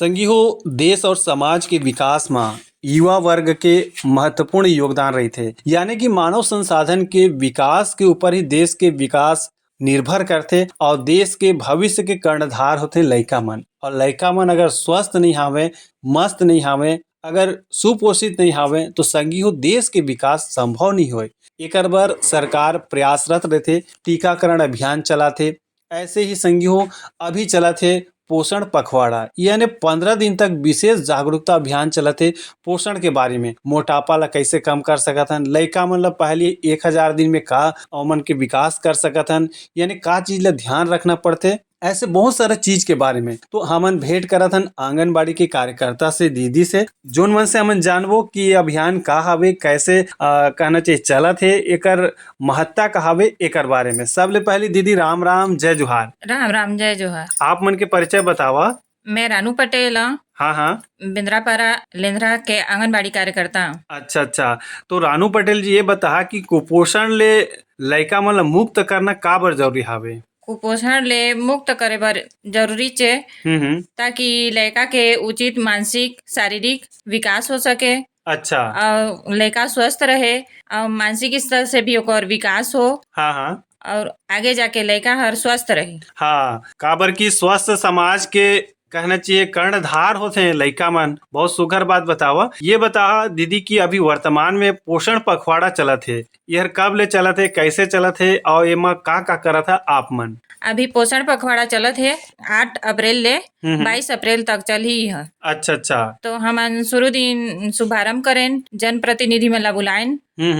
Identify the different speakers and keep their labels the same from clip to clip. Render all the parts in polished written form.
Speaker 1: संगी हो देश और समाज के विकास में युवा वर्ग के महत्वपूर्ण योगदान रही थे। यानी कि मानव संसाधन के विकास के ऊपर ही देश के विकास निर्भर करते और देश के भविष्य के कर्णधार होते लइका मन। और लइका मन अगर स्वस्थ नहीं हावे, मस्त नहीं हावे, अगर सुपोषित नहीं हावे तो संगी हो देश के विकास संभव नहीं होए। एकर बर सरकार प्रयासरत रहते, टीकाकरण अभियान चलाते। ऐसे ही संगी हो अभी चला थे पोषण पखवाड़ा, यानी 15 दिन तक विशेष जागरूकता अभियान चलते पोषण के बारे में। मोटापा ला कैसे कम कर सकत हन, लइका मन ला पहले 1000 दिन में का ओमन के विकास कर सकत हन, यानी का चीज ला ध्यान रखना पड़ते। ऐसे बहुत सारा चीज के बारे में तो हमन भेंट करत हन आंगनबाड़ी के कार्यकर्ता से, दीदी से, जोन मन से हमन जानबो कि ये अभियान का हवे, कैसे कहना चाहिए चलत है, एकर महत्ता का हवे, एकर बारे में। सबले पहले दीदी राम राम, जय जोहार।
Speaker 2: राम राम, जय जोहार।
Speaker 1: आप मन के परिचय बतावा।
Speaker 2: मैं रानू पटेल हूँ,
Speaker 1: हाँ,
Speaker 2: बिंद्रापारा लेंद्रा के आंगनबाड़ी कार्यकर्ता हूँ।
Speaker 1: अच्छा। तो रानू पटेल जी ये बता कि कुपोषण ले लइका मन ला मुक्त करना का बर जरूरी हावे।
Speaker 2: कुपोषण ले मुक्त करे बर जरूरी चे
Speaker 1: हम्म।
Speaker 2: ताकि लड़का के उचित मानसिक शारीरिक विकास हो सके।
Speaker 1: अच्छा।
Speaker 2: और लड़का स्वस्थ रहे और मानसिक स्तर से भी ओकर विकास हो।
Speaker 1: हाँ।
Speaker 2: और आगे जाके लड़का हर स्वस्थ रहे।
Speaker 1: हाँ, काबर की स्वस्थ समाज के कहना चाहिए कर्णधार होते हैं लइका मन। बहुत सुघर बात बतावा। ये बता दीदी की अभी वर्तमान में पोषण पखवाड़ा चलत है, यह कब ले चलत है, कैसे चलत है और एमा का करत है आप मन।
Speaker 2: अभी पोषण पखवाड़ा चलत है 8 अप्रैल ले 22 अप्रैल तक चली है।
Speaker 1: अच्छा।
Speaker 2: तो हम शुरू दिन शुभारंभ करें, जनप्रतिनिधि मन ला बुलाएं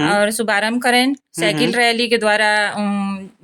Speaker 2: और शुभारंभ करें। साइकिल रैली के द्वारा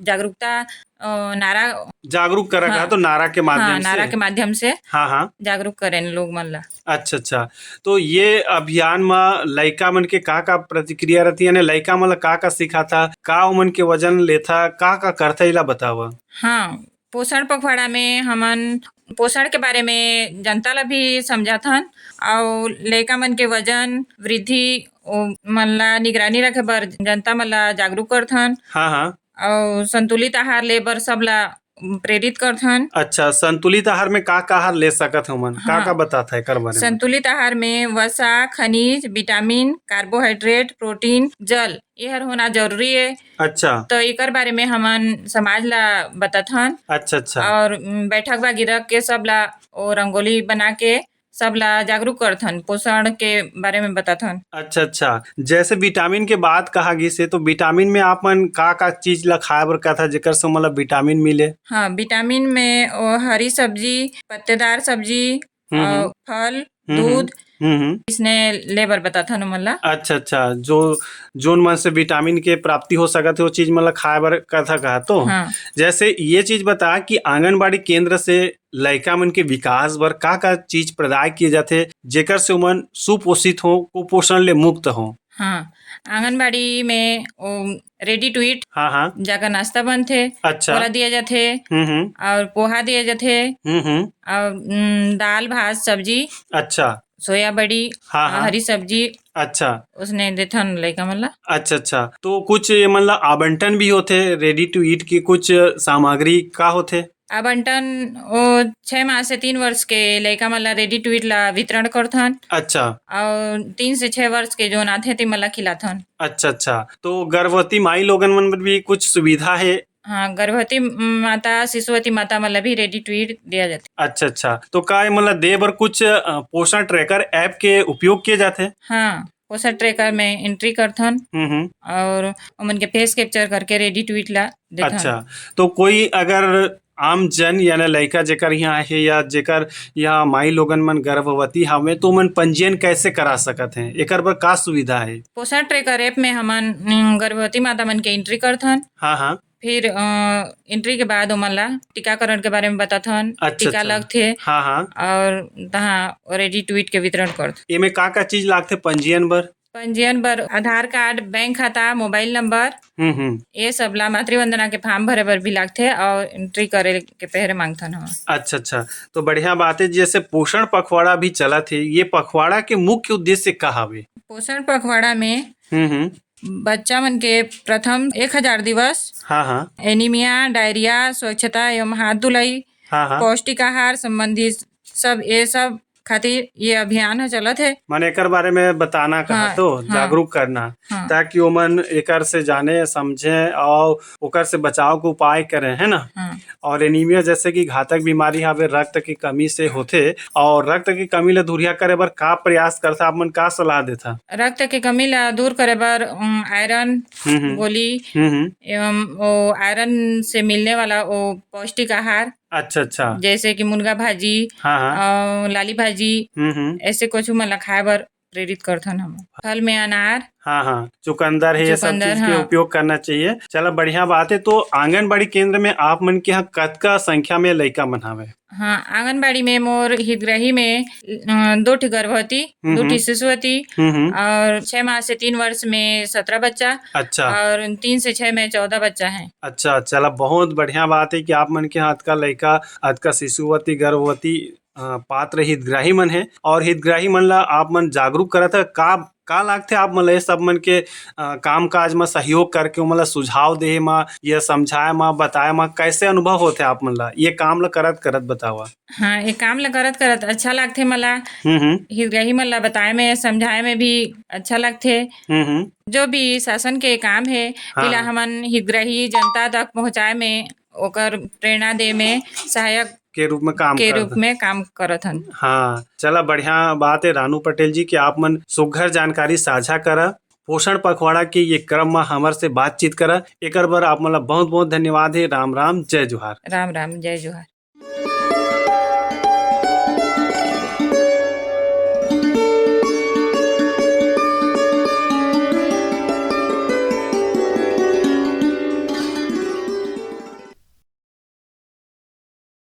Speaker 2: जागरूकता नारा
Speaker 1: जागरूक कर रखा।
Speaker 2: हाँ,
Speaker 1: तो नारा के माध्यम से,
Speaker 2: नारा के माध्यम से
Speaker 1: हाँ
Speaker 2: जागरूक करें लोग मन ला।
Speaker 1: अच्छा। तो ये अभियान में लइका मन के का प्रतिक्रिया रहती है, लइका मन ला का सिखाता, का उमन के वजन लेता, का करता, इला बतावा।
Speaker 2: हाँ, पोषण पखवाड़ा में हमन पोषण के बारे में जनता ला भी समझाथन और लइका मन के वजन वृद्धि मन ला निगरानी रखे बर जनता मन ला जागरूक करथन।
Speaker 1: हाँ।
Speaker 2: और संतुलित आहार ले बर सबला प्रेरित करथन।
Speaker 1: अच्छा, संतुलित आहार में का आहार ले सकत हमन,
Speaker 2: हाँ,
Speaker 1: का बताता है कर बारे में।
Speaker 2: संतुलित आहार में वसा, खनिज, विटामिन, कार्बोहाइड्रेट, प्रोटीन, जल यह होना जरूरी है।
Speaker 1: अच्छा।
Speaker 2: तो एकर बारे में हमन समाज ला बताथन।
Speaker 1: अच्छा।
Speaker 2: और बैठक बागी रख के सबला और रंगोली बना के सबला जागरूक करथन, पोषण के बारे में बताथन।
Speaker 1: अच्छा। जैसे विटामिन के बात कहा गई से, तो विटामिन में आप मन का चीज ला खाए बर कहा था जेकर से मतलब विटामिन मिले।
Speaker 2: हाँ, विटामिन में हरी सब्जी, पत्तेदार सब्जी और फल, दूध इसने लेबर बताथा न मला।
Speaker 1: अच्छा। जो जोन मन से विटामिन के प्राप्ति हो सकत है वो चीज मतलब खाए बर कहा तो।
Speaker 2: हाँ।
Speaker 1: जैसे ये चीज बता कि आंगनबाड़ी केंद्र से लइका मन के विकास बर का चीज प्रदाय किए जाते जेकर से उमन सुपोषित हो, कुपोषण ले मुक्त हो।
Speaker 2: हाँ, आंगनबाड़ी में रेडी टू ईट
Speaker 1: हाँ
Speaker 2: जाकर नाश्ता बनथे।
Speaker 1: अच्छा।
Speaker 2: ओला दिया जाथे और पोहा दिया जाथे और दाल भात सब्जी,
Speaker 1: अच्छा,
Speaker 2: सोया बड़ी,
Speaker 1: हाँ।
Speaker 2: हरी सब्जी
Speaker 1: अच्छा।
Speaker 2: उसने देथन लइका मन ला।
Speaker 1: अच्छा। तो कुछ मतलब आवंटन भी होते रेडी टू ईट की कुछ सामग्री का होते।
Speaker 2: आवंटन 6 माह से 3 वर्ष के लइका मन ला रेडी टू ईट ला वितरण करथन।
Speaker 1: अच्छा।
Speaker 2: और 3 से 6 वर्ष के जो आथे ते मन ला खिलाथन।
Speaker 1: अच्छा। तो गर्भवती माई लोगन मन बर भी कुछ सुविधा है।
Speaker 2: हाँ, गर्भवती माता, शिशुवती माता मन ला भी रेडी टू ईट दिया जाथे।
Speaker 1: अच्छा। तो का मतलब दे बर कुछ पोषण ट्रैकर ऐप के उपयोग किए जाते।
Speaker 2: हाँ, पोषण ट्रैकर में एंट्री करथन और उमन के फेस कैप्चर करके रेडी टू ईट ला देथन।
Speaker 1: अच्छा, तो कोई अगर आम जन यानी लइका जेकर यहाँ है या जेकर यहाँ माई लोगन मन गर्भवती हवे तो मन पंजीयन कैसे करा सकत हैं, एकर बर का सुविधा है। पोषण
Speaker 2: ट्रैकर ऐप में हमन गर्भवती माता मन के एंट्री करथन।
Speaker 1: हाँ।
Speaker 2: फिर एंट्री के बाद ओमन ला टीकाकरण के बारे में बताथन। टीका लगथे।
Speaker 1: हाँ।
Speaker 2: और तहाँ रेडी टू ईट के वितरण करथे।
Speaker 1: एमे का चीज लागथे पंजीयन बर।
Speaker 2: पंजीयन बर आधार कार्ड, बैंक खाता, मोबाइल नंबर ये सब ला, मातृवंदना के फॉर्म भरे बर भी लागथे और एंट्री करे के पहले मांगथन हम। अच्छा,
Speaker 1: तो बढ़िया बात है। जैसे पोषण पखवाड़ा भी चला थे, ये पखवाड़ा के मुख्य उद्देश्य का हवे।
Speaker 2: पोषण पखवाड़ा में बच्चा मन के प्रथम 1000 दिवस
Speaker 1: हाँ।
Speaker 2: एनीमिया, डायरिया, स्वच्छता एवं हाथ धुलाई, पौष्टिक आहार संबंधी सब खातिर ये अभियान ह चलत है।
Speaker 1: माने एकर बारे में बताना कहा
Speaker 2: हाँ,
Speaker 1: तो
Speaker 2: हाँ,
Speaker 1: जागरूक करना
Speaker 2: हाँ,
Speaker 1: ताकि ओमन एकर से जाने समझे और ओकर से बचाव के उपाय करें, है ना।
Speaker 2: हाँ।
Speaker 1: और एनीमिया जैसे कि घातक बीमारी हवे रक्त की कमी से होथे और रक्त की कमी ले दूरिया करे बर का प्रयास करथा, आप मन का सलाह देथा?
Speaker 2: रक्त के कमी ला दूर करे बर आयरन
Speaker 1: हम्म
Speaker 2: गोली
Speaker 1: हम्म।
Speaker 2: एवं वो आयरन से मिलने वाला वो पौष्टिक आहार
Speaker 1: अच्छा अच्छा।
Speaker 2: जैसे कि मुनगा भाजी
Speaker 1: हाँ हाँ।
Speaker 2: और लाली भाजी
Speaker 1: हम्म।
Speaker 2: ऐसे कुछ मन ला खाए बर प्रेरित करथन हम। फल में अनार,
Speaker 1: हाँ हाँ, चुकंदर है, ये सब
Speaker 2: चुकंदर,
Speaker 1: चीज के
Speaker 2: हाँ।
Speaker 1: उपयोग करना चाहिए। चलो बढ़िया बात है। तो आंगनबाड़ी केंद्र में आप मन के यहाँ कतका संख्या में लइका मन हवे?
Speaker 2: हाँ, आंगनबाड़ी में मोर हितग्राही में 2 ठी गर्भवती, 2 ठी शिशुवती
Speaker 1: हम्म।
Speaker 2: और 6 माह से 3 वर्ष में 17 बच्चा
Speaker 1: अच्छा
Speaker 2: और 3 से 6 में 14 बच्चा है।
Speaker 1: अच्छा, चला बहुत बढ़िया बात है कि आप मन के यहाँ अतका लइका, अतका शिशुवती, गर्भवती पात्र हितग्राही मन है और हितग्राही मन ला आप मन जागरूक करत है। का लागथे आप मन ला ये सब मन के काम काज में सहयोग करके ओमन ला सुझाव दे मा, ये समझाए मा, बताए मा कैसे अनुभव होथे आप मन ला ये काम ला करत करत बतावा?
Speaker 2: हाँ, ये काम ला करत करत अच्छा लागथे मला।
Speaker 1: हम्म।
Speaker 2: हितग्राही मन ला बताए में समझाए में भी अच्छा लगथे।
Speaker 1: हम्म।
Speaker 2: जो भी शासन के काम है
Speaker 1: हाँ
Speaker 2: तिला
Speaker 1: हाँ।
Speaker 2: हमन हितग्राही जनता तक पहुँचाए में ओकर प्रेरणा दे में सहायक
Speaker 1: के रूप में काम
Speaker 2: के
Speaker 1: करत
Speaker 2: रूप में काम करत हन।
Speaker 1: हाँ, चला बढ़िया बात है रानू पटेल जी कि आप मन सुघ्घर जानकारी साझा करा, पोषण पखवाड़ा के ये क्रम में हमर से बातचीत करा। एकर बर आप मन ला बहुत बहुत धन्यवाद है। राम राम, जय जोहार।
Speaker 2: राम राम, जय जोहार।